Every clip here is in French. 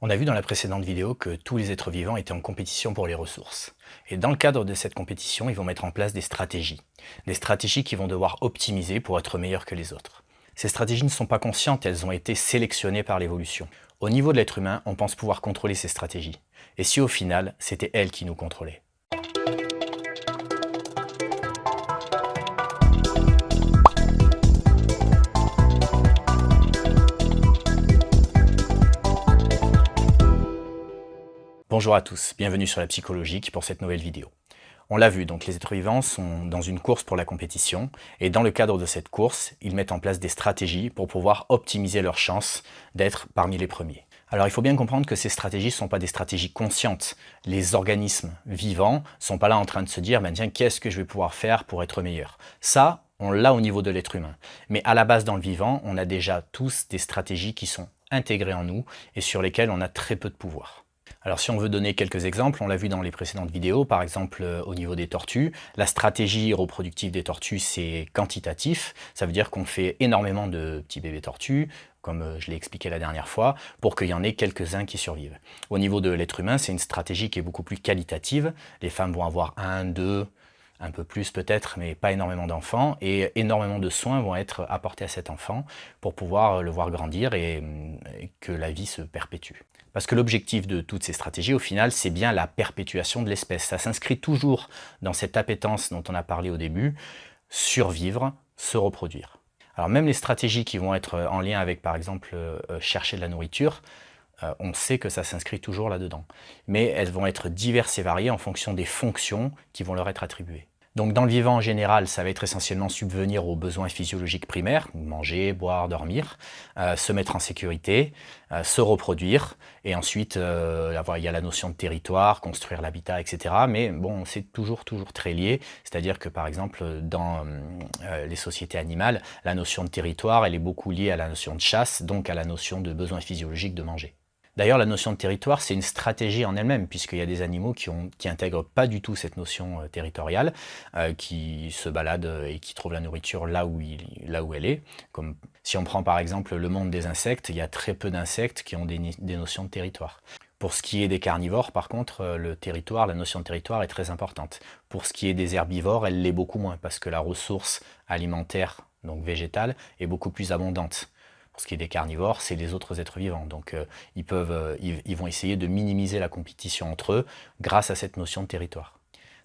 On a vu dans la précédente vidéo que tous les êtres vivants étaient en compétition pour les ressources. Et dans le cadre de cette compétition, ils vont mettre en place des stratégies. Des stratégies qu'ils vont devoir optimiser pour être meilleurs que les autres. Ces stratégies ne sont pas conscientes, elles ont été sélectionnées par l'évolution. Au niveau de l'être humain, on pense pouvoir contrôler ces stratégies. Et si au final, c'était elles qui nous contrôlaient? Bonjour à tous, bienvenue sur La Psychologique pour cette nouvelle vidéo. On l'a vu, donc les êtres vivants sont dans une course pour la compétition et dans le cadre de cette course, ils mettent en place des stratégies pour pouvoir optimiser leurs chances d'être parmi les premiers. Alors il faut bien comprendre que ces stratégies ne sont pas des stratégies conscientes. Les organismes vivants ne sont pas là en train de se dire tiens, qu'est-ce que je vais pouvoir faire pour être meilleur? Ça, on l'a au niveau de l'être humain. Mais à la base dans le vivant, on a déjà tous des stratégies qui sont intégrées en nous et sur lesquelles on a très peu de pouvoir. Alors si on veut donner quelques exemples, on l'a vu dans les précédentes vidéos, par exemple au niveau des tortues, la stratégie reproductive des tortues c'est quantitatif, ça veut dire qu'on fait énormément de petits bébés tortues, comme je l'ai expliqué la dernière fois, pour qu'il y en ait quelques-uns qui survivent. Au niveau de l'être humain, c'est une stratégie qui est beaucoup plus qualitative, les femmes vont avoir 1, 2, un peu plus peut-être, mais pas énormément d'enfants, et énormément de soins vont être apportés à cet enfant pour pouvoir le voir grandir et que la vie se perpétue. Parce que l'objectif de toutes ces stratégies, au final, c'est bien la perpétuation de l'espèce. Ça s'inscrit toujours dans cette appétence dont on a parlé au début, survivre, se reproduire. Alors même les stratégies qui vont être en lien avec, par exemple, chercher de la nourriture, on sait que ça s'inscrit toujours là-dedans. Mais elles vont être diverses et variées en fonction des fonctions qui vont leur être attribuées. Donc dans le vivant en général, ça va être essentiellement subvenir aux besoins physiologiques primaires, manger, boire, dormir, se mettre en sécurité, se reproduire, et ensuite il y a la notion de territoire, construire l'habitat, etc. Mais bon, c'est toujours très lié, c'est-à-dire que par exemple dans les sociétés animales, la notion de territoire, elle est beaucoup liée à la notion de chasse, donc à la notion de besoin physiologique de manger. D'ailleurs, la notion de territoire, c'est une stratégie en elle-même, puisqu'il y a des animaux qui n'intègrent pas du tout cette notion territoriale, qui se baladent et qui trouvent la nourriture là où elle est. Comme si on prend par exemple le monde des insectes, il y a très peu d'insectes qui ont des notions de territoire. Pour ce qui est des carnivores, par contre, la notion de territoire est très importante. Pour ce qui est des herbivores, elle l'est beaucoup moins, parce que la ressource alimentaire, donc végétale, est beaucoup plus abondante. Pour ce qui est des carnivores, c'est les autres êtres vivants. Donc ils vont essayer de minimiser la compétition entre eux grâce à cette notion de territoire.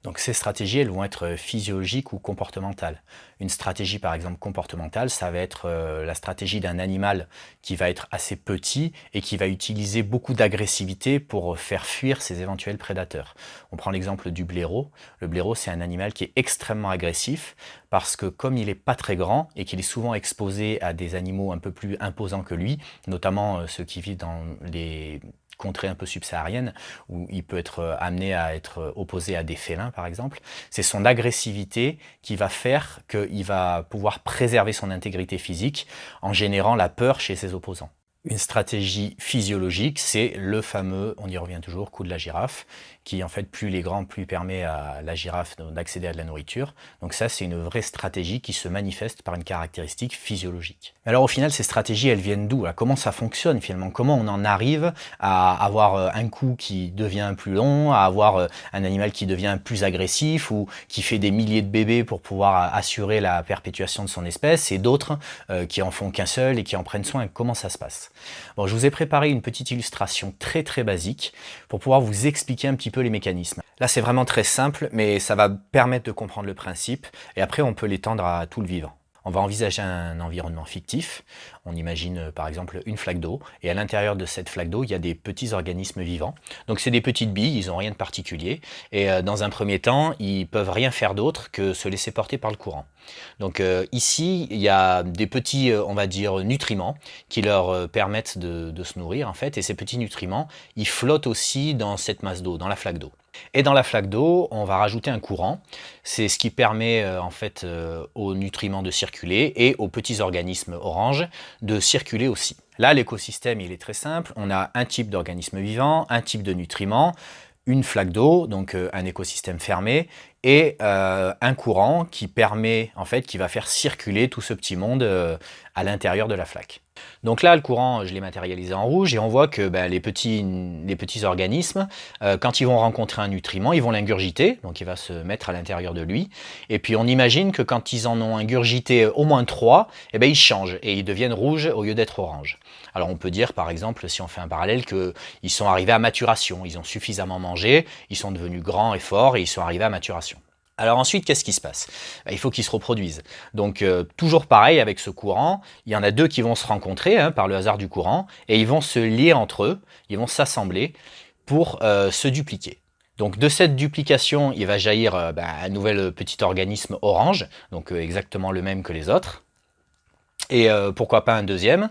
Donc ces stratégies, elles vont être physiologiques ou comportementales. Une stratégie par exemple comportementale, ça va être la stratégie d'un animal qui va être assez petit et qui va utiliser beaucoup d'agressivité pour faire fuir ses éventuels prédateurs. On prend l'exemple du blaireau. Le blaireau, c'est un animal qui est extrêmement agressif parce que comme il n'est pas très grand et qu'il est souvent exposé à des animaux un peu plus imposants que lui, notamment ceux qui vivent dans les contrées un peu subsahariennes, où il peut être amené à être opposé à des félins par exemple, c'est son agressivité qui va faire qu'il va pouvoir préserver son intégrité physique en générant la peur chez ses opposants. Une stratégie physiologique, c'est le fameux, on y revient toujours, coup de la girafe, qui en fait, plus il est grand, plus permet à la girafe d'accéder à de la nourriture. Donc ça, c'est une vraie stratégie qui se manifeste par une caractéristique physiologique. Alors au final, ces stratégies, elles viennent d'où? Comment ça fonctionne finalement? Comment on en arrive à avoir un cou qui devient plus long, à avoir un animal qui devient plus agressif ou qui fait des milliers de bébés pour pouvoir assurer la perpétuation de son espèce, et d'autres qui en font qu'un seul et qui en prennent soin? Comment ça se passe? Bon, je vous ai préparé une petite illustration très basique pour pouvoir vous expliquer un petit peu les mécanismes. Là, c'est vraiment très simple, mais ça va permettre de comprendre le principe, et après, on peut l'étendre à tout le vivant. On va envisager un environnement fictif. On imagine par exemple une flaque d'eau, et à l'intérieur de cette flaque d'eau, il y a des petits organismes vivants. Donc c'est des petites billes, ils n'ont rien de particulier, et dans un premier temps, ils peuvent rien faire d'autre que se laisser porter par le courant. Donc ici, il y a des petits, on va dire, nutriments qui leur permettent de se nourrir en fait, et ces petits nutriments, ils flottent aussi dans cette masse d'eau, dans la flaque d'eau. Et dans la flaque d'eau, on va rajouter un courant. C'est ce qui permet en fait aux nutriments de circuler et aux petits organismes oranges de circuler aussi. Là, l'écosystème, il est très simple. On a un type d'organisme vivant, un type de nutriments, une flaque d'eau, donc un écosystème fermé, et un courant qui permet, en fait, qui va faire circuler tout ce petit monde à l'intérieur de la flaque. Donc là, le courant, je l'ai matérialisé en rouge et on voit que les petits organismes, quand ils vont rencontrer un nutriment, ils vont l'ingurgiter, donc il va se mettre à l'intérieur de lui. Et puis on imagine que quand ils en ont ingurgité au moins 3, ils changent et ils deviennent rouges au lieu d'être oranges. Alors on peut dire par exemple, si on fait un parallèle, qu'ils sont arrivés à maturation, ils ont suffisamment mangé, ils sont devenus grands et forts et ils sont arrivés à maturation. Alors ensuite, qu'est-ce qui se passe? Il faut qu'ils se reproduisent. Donc toujours pareil avec ce courant, il y en a deux qui vont se rencontrer par le hasard du courant et ils vont se lier entre eux, ils vont s'assembler pour se dupliquer. Donc de cette duplication, il va jaillir un nouvel petit organisme orange, donc exactement le même que les autres. Et pourquoi pas un deuxième?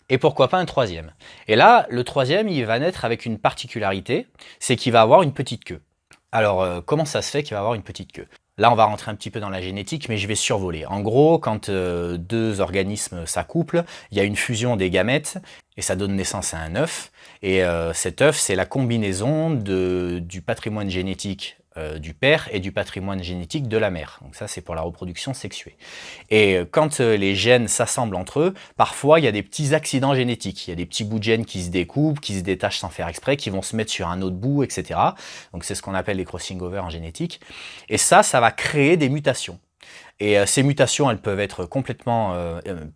Et pourquoi pas un troisième? Et là, le troisième, il va naître avec une particularité, c'est qu'il va avoir une petite queue. Alors, comment ça se fait qu'il va avoir une petite queue? Là, on va rentrer un petit peu dans la génétique, mais je vais survoler. En gros, quand deux organismes s'accouplent, il y a une fusion des gamètes, et ça donne naissance à un œuf. Et cet œuf, c'est la combinaison du patrimoine génétique du père et du patrimoine génétique de la mère. Donc ça, c'est pour la reproduction sexuée. Et quand les gènes s'assemblent entre eux, parfois, il y a des petits accidents génétiques. Il y a des petits bouts de gènes qui se découpent, qui se détachent sans faire exprès, qui vont se mettre sur un autre bout, etc. Donc c'est ce qu'on appelle les crossing over en génétique. Et ça va créer des mutations. Et ces mutations, elles peuvent être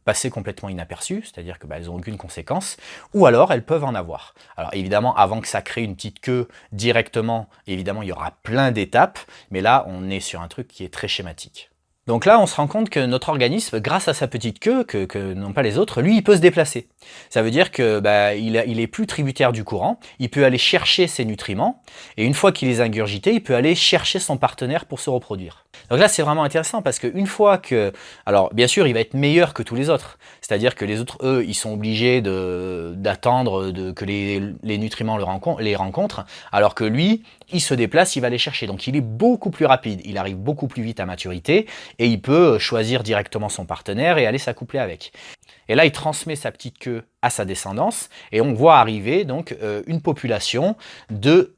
passées complètement inaperçues, c'est-à-dire qu'elles n'ont aucune conséquence, ou alors elles peuvent en avoir. Alors évidemment, avant que ça crée une petite queue directement, évidemment, il y aura plein d'étapes, mais là, on est sur un truc qui est très schématique. Donc là, on se rend compte que notre organisme, grâce à sa petite queue, que n'ont pas les autres, lui, il peut se déplacer. Ça veut dire que il est plus tributaire du courant, il peut aller chercher ses nutriments, et une fois qu'il les a ingurgités, il peut aller chercher son partenaire pour se reproduire. Donc là, c'est vraiment intéressant parce qu'une fois que... Alors, bien sûr, il va être meilleur que tous les autres. C'est-à-dire que les autres, eux, ils sont obligés d'attendre que les nutriments les rencontrent, alors que lui, il se déplace, il va les chercher. Donc, il est beaucoup plus rapide, il arrive beaucoup plus vite à maturité, et il peut choisir directement son partenaire et aller s'accoupler avec. Et là, il transmet sa petite queue à sa descendance et on voit arriver donc une population de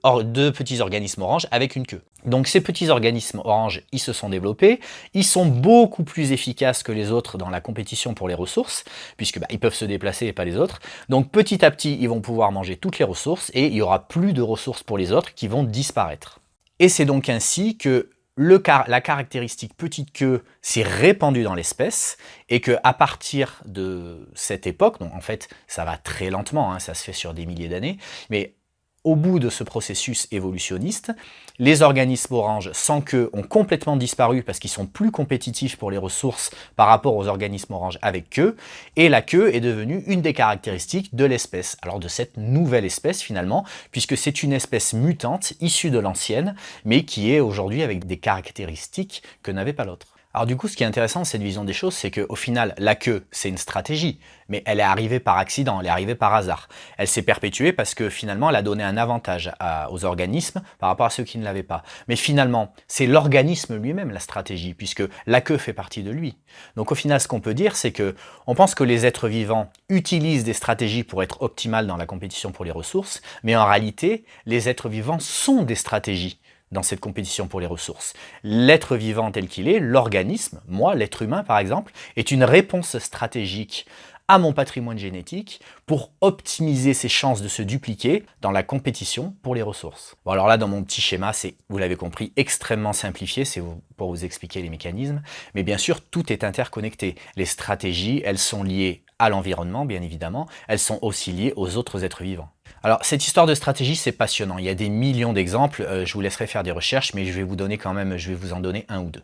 petits organismes oranges avec une queue. Donc ces petits organismes oranges, ils se sont développés, ils sont beaucoup plus efficaces que les autres dans la compétition pour les ressources, puisque ils peuvent se déplacer et pas les autres. Donc petit à petit, ils vont pouvoir manger toutes les ressources et il n'y aura plus de ressources pour les autres qui vont disparaître. Et c'est donc ainsi que la caractéristique petite queue s'est répandue dans l'espèce et qu'à partir de cette époque, donc en fait ça va très lentement, ça se fait sur des milliers d'années, mais au bout de ce processus évolutionniste, les organismes oranges sans queue ont complètement disparu parce qu'ils sont plus compétitifs pour les ressources par rapport aux organismes oranges avec queue, et la queue est devenue une des caractéristiques de l'espèce, alors de cette nouvelle espèce finalement, puisque c'est une espèce mutante issue de l'ancienne, mais qui est aujourd'hui avec des caractéristiques que n'avait pas l'autre. Alors du coup, ce qui est intéressant de cette vision des choses, c'est qu'au final, la queue, c'est une stratégie, mais elle est arrivée par accident, elle est arrivée par hasard. Elle s'est perpétuée parce que finalement, elle a donné un avantage aux organismes par rapport à ceux qui ne l'avaient pas. Mais finalement, c'est l'organisme lui-même, la stratégie, puisque la queue fait partie de lui. Donc au final, ce qu'on peut dire, c'est que on pense que les êtres vivants utilisent des stratégies pour être optimales dans la compétition pour les ressources, mais en réalité, les êtres vivants sont des stratégies dans cette compétition pour les ressources. L'être vivant tel qu'il est, l'organisme, moi, l'être humain par exemple, est une réponse stratégique à mon patrimoine génétique pour optimiser ses chances de se dupliquer dans la compétition pour les ressources. Bon alors là, dans mon petit schéma, c'est, vous l'avez compris, extrêmement simplifié, c'est pour vous expliquer les mécanismes, mais bien sûr, tout est interconnecté. Les stratégies, elles sont liées à l'environnement, bien évidemment, elles sont aussi liées aux autres êtres vivants. Alors, cette histoire de stratégie, c'est passionnant. Il y a des millions d'exemples. Je vous laisserai faire des recherches, mais je vais vous en donner un ou deux.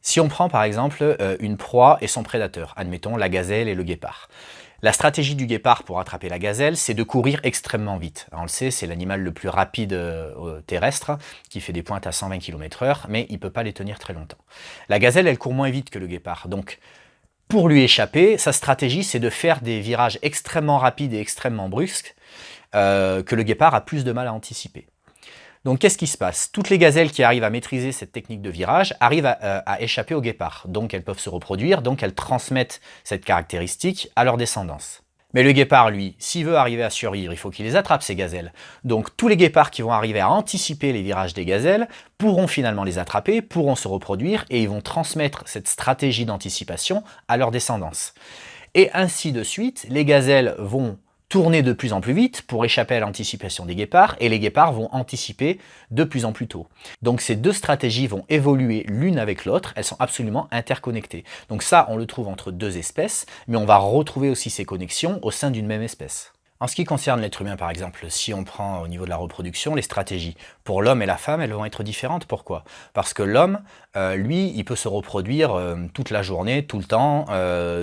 Si on prend par exemple une proie et son prédateur, admettons la gazelle et le guépard. La stratégie du guépard pour attraper la gazelle, c'est de courir extrêmement vite. Alors, on le sait, c'est l'animal le plus rapide terrestre, qui fait des pointes à 120 km/h, mais il ne peut pas les tenir très longtemps. La gazelle, elle court moins vite que le guépard. Donc, pour lui échapper, sa stratégie, c'est de faire des virages extrêmement rapides et extrêmement brusques, que le guépard a plus de mal à anticiper. Donc qu'est-ce qui se passe? Toutes les gazelles qui arrivent à maîtriser cette technique de virage arrivent à échapper au guépard. Donc elles peuvent se reproduire, donc elles transmettent cette caractéristique à leur descendance. Mais le guépard, lui, s'il veut arriver à survivre, il faut qu'il les attrape, ces gazelles. Donc tous les guépards qui vont arriver à anticiper les virages des gazelles pourront finalement les attraper, pourront se reproduire et ils vont transmettre cette stratégie d'anticipation à leur descendance. Et ainsi de suite, les gazelles vont tourner de plus en plus vite pour échapper à l'anticipation des guépards, et les guépards vont anticiper de plus en plus tôt. Donc ces deux stratégies vont évoluer l'une avec l'autre, elles sont absolument interconnectées. Donc ça, on le trouve entre deux espèces, mais on va retrouver aussi ces connexions au sein d'une même espèce. En ce qui concerne l'être humain, par exemple, si on prend au niveau de la reproduction, les stratégies pour l'homme et la femme, elles vont être différentes. Pourquoi? Parce que l'homme, lui, il peut se reproduire toute la journée, tout le temps,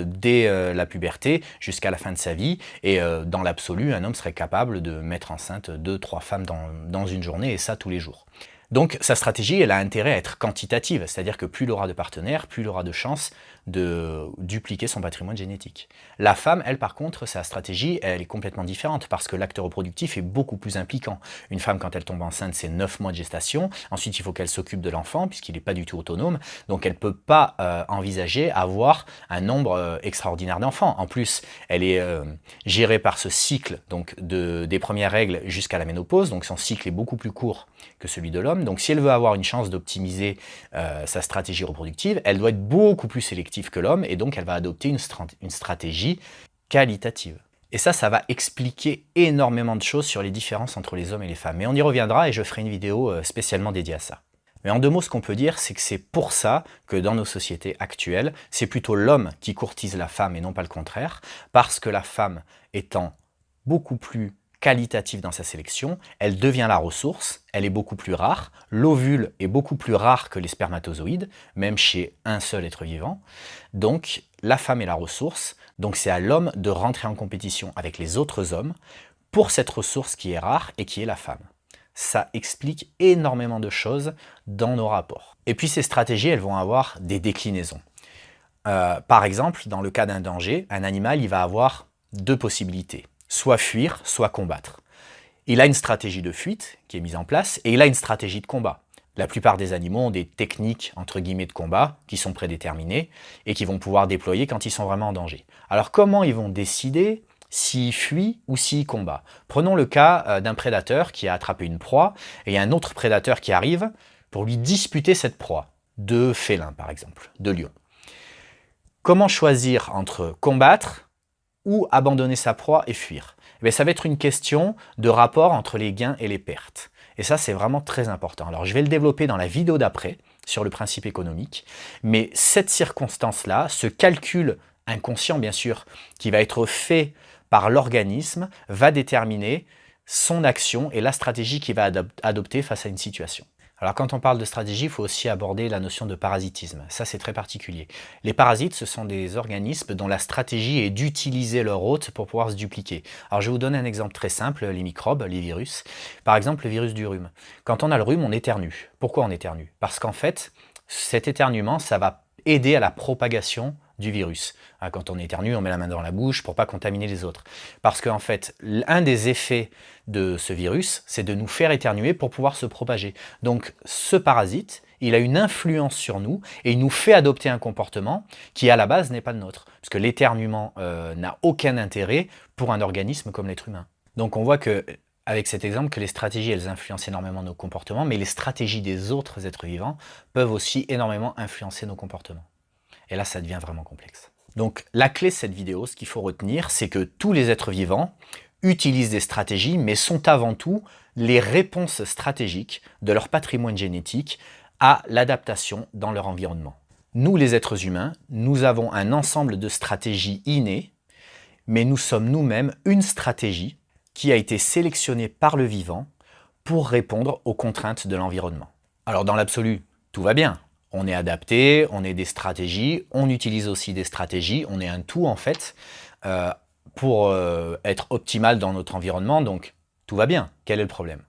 dès la puberté jusqu'à la fin de sa vie. Et dans l'absolu, un homme serait capable de mettre enceinte 2-3 femmes dans une journée, et ça tous les jours. Donc sa stratégie, elle a intérêt à être quantitative, c'est-à-dire que plus il aura de partenaires, plus il aura de chances de dupliquer son patrimoine génétique. La femme, elle par contre, sa stratégie, elle est complètement différente parce que l'acte reproductif est beaucoup plus impliquant. Une femme, quand elle tombe enceinte, c'est 9 mois de gestation. Ensuite, il faut qu'elle s'occupe de l'enfant puisqu'il n'est pas du tout autonome. Donc elle ne peut pas envisager avoir un nombre extraordinaire d'enfants. En plus, elle est gérée par ce cycle donc des premières règles jusqu'à la ménopause. Donc son cycle est beaucoup plus court que celui de l'homme. Donc si elle veut avoir une chance d'optimiser sa stratégie reproductive, elle doit être beaucoup plus sélective que l'homme, et donc elle va adopter une stratégie qualitative. Et ça va expliquer énormément de choses sur les différences entre les hommes et les femmes. Mais on y reviendra et je ferai une vidéo spécialement dédiée à ça. Mais en deux mots, ce qu'on peut dire, c'est que c'est pour ça que dans nos sociétés actuelles, c'est plutôt l'homme qui courtise la femme et non pas le contraire, parce que la femme étant beaucoup plus qualitative dans sa sélection, elle devient la ressource, elle est beaucoup plus rare, l'ovule est beaucoup plus rare que les spermatozoïdes, même chez un seul être vivant, donc la femme est la ressource, donc c'est à l'homme de rentrer en compétition avec les autres hommes pour cette ressource qui est rare et qui est la femme. Ça explique énormément de choses dans nos rapports. Et puis ces stratégies, elles vont avoir des déclinaisons. Par exemple, dans le cas d'un danger, un animal, il va avoir deux possibilités. Soit fuir, soit combattre. Il a une stratégie de fuite qui est mise en place et il a une stratégie de combat. La plupart des animaux ont des techniques entre guillemets de combat qui sont prédéterminées et qui vont pouvoir déployer quand ils sont vraiment en danger. Alors comment ils vont décider s'il fuit ou s'il combat? Prenons le cas d'un prédateur qui a attrapé une proie et il y a un autre prédateur qui arrive pour lui disputer cette proie, de félins par exemple, de lions. Comment choisir entre combattre ou abandonner sa proie et fuir? Eh bien, ça va être une question de rapport entre les gains et les pertes. Et ça, c'est vraiment très important. Alors, je vais le développer dans la vidéo d'après, sur le principe économique. Mais cette circonstance-là, ce calcul inconscient, bien sûr, qui va être fait par l'organisme, va déterminer son action et la stratégie qu'il va adopter face à une situation. Alors quand on parle de stratégie, il faut aussi aborder la notion de parasitisme. Ça, c'est très particulier. Les parasites, ce sont des organismes dont la stratégie est d'utiliser leur hôte pour pouvoir se dupliquer. Alors je vais vous donner un exemple très simple, les microbes, les virus. Par exemple, le virus du rhume. Quand on a le rhume, on éternue. Pourquoi on éternue? Parce qu'en fait, cet éternuement, ça va aider à la propagation du virus. Quand on éternue, on met la main dans la bouche pour ne pas contaminer les autres. Parce qu'en fait, un des effets de ce virus, c'est de nous faire éternuer pour pouvoir se propager. Donc ce parasite, il a une influence sur nous et il nous fait adopter un comportement qui à la base n'est pas le nôtre. Parce que l'éternuement n'a aucun intérêt pour un organisme comme l'être humain. Donc on voit que avec cet exemple que les stratégies, elles influencent énormément nos comportements, mais les stratégies des autres êtres vivants peuvent aussi énormément influencer nos comportements. Et là, ça devient vraiment complexe. Donc la clé de cette vidéo, ce qu'il faut retenir, c'est que tous les êtres vivants utilisent des stratégies, mais sont avant tout les réponses stratégiques de leur patrimoine génétique à l'adaptation dans leur environnement. Nous, les êtres humains, nous avons un ensemble de stratégies innées, mais nous sommes nous-mêmes une stratégie qui a été sélectionnée par le vivant pour répondre aux contraintes de l'environnement. Alors dans l'absolu, tout va bien. On est adapté, on est des stratégies, on utilise aussi des stratégies, on est un tout en fait, pour être optimal dans notre environnement, donc tout va bien. Quel est le problème?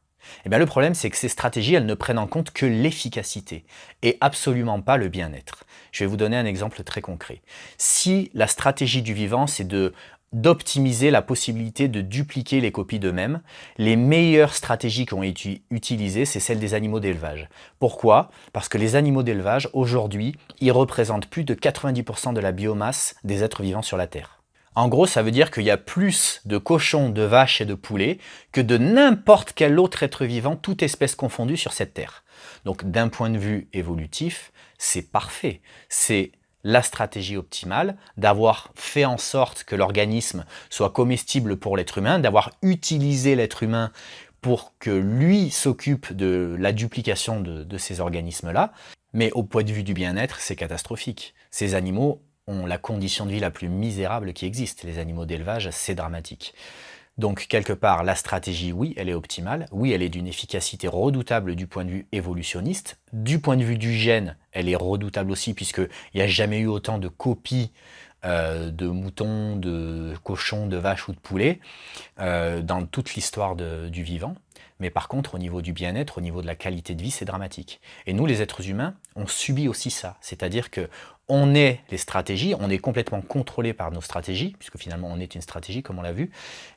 Eh bien le problème, c'est que ces stratégies, elles ne prennent en compte que l'efficacité et absolument pas le bien-être. Je vais vous donner un exemple très concret. Si la stratégie du vivant, c'est d'optimiser la possibilité de dupliquer les copies d'eux-mêmes, les meilleures stratégies qui ont été utilisées, c'est celles des animaux d'élevage. Pourquoi? Parce que les animaux d'élevage, aujourd'hui, ils représentent plus de 90% de la biomasse des êtres vivants sur la Terre. En gros, ça veut dire qu'il y a plus de cochons, de vaches et de poulets que de n'importe quel autre être vivant, toute espèce confondue sur cette Terre. Donc d'un point de vue évolutif, c'est parfait. C'est la stratégie optimale, d'avoir fait en sorte que l'organisme soit comestible pour l'être humain, d'avoir utilisé l'être humain pour que lui s'occupe de la duplication de ces organismes-là. Mais au point de vue du bien-être, c'est catastrophique. Ces animaux ont la condition de vie la plus misérable qui existe. Les animaux d'élevage, c'est dramatique. Donc, quelque part, la stratégie, oui, elle est optimale. Oui, elle est d'une efficacité redoutable du point de vue évolutionniste. Du point de vue du gène, elle est redoutable aussi, puisqu'il n'y a jamais eu autant de copies de moutons, de cochons, de vaches ou de poulets dans toute l'histoire du vivant. Mais par contre, au niveau du bien-être, au niveau de la qualité de vie, c'est dramatique. Et nous, les êtres humains, on subit aussi ça. C'est-à-dire que on est les stratégies, on est complètement contrôlé par nos stratégies, puisque finalement on est une stratégie, comme on l'a vu.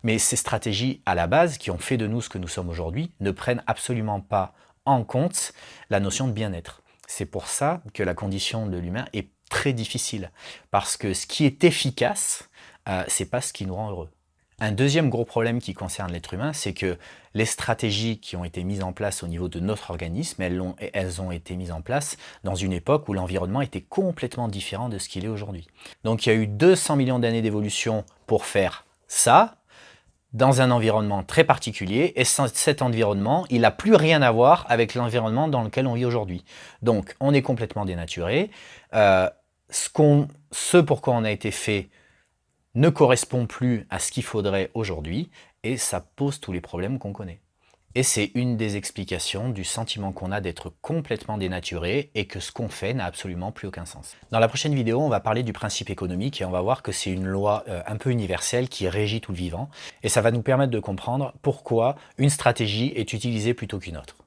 Mais ces stratégies, à la base, qui ont fait de nous ce que nous sommes aujourd'hui, ne prennent absolument pas en compte la notion de bien-être. C'est pour ça que la condition de l'humain est très difficile. Parce que ce qui est efficace, c'est pas ce qui nous rend heureux. Un deuxième gros problème qui concerne l'être humain, c'est que les stratégies qui ont été mises en place au niveau de notre organisme, elles ont été mises en place dans une époque où l'environnement était complètement différent de ce qu'il est aujourd'hui. Donc il y a eu 200 millions d'années d'évolution pour faire ça, dans un environnement très particulier, et cet environnement, il n'a plus rien à voir avec l'environnement dans lequel on vit aujourd'hui. Donc on est complètement dénaturé. Ce pourquoi on a été fait ne correspond plus à ce qu'il faudrait aujourd'hui, et ça pose tous les problèmes qu'on connaît. Et c'est une des explications du sentiment qu'on a d'être complètement dénaturé et que ce qu'on fait n'a absolument plus aucun sens. Dans la prochaine vidéo, on va parler du principe économique et on va voir que c'est une loi un peu universelle qui régit tout le vivant, et ça va nous permettre de comprendre pourquoi une stratégie est utilisée plutôt qu'une autre.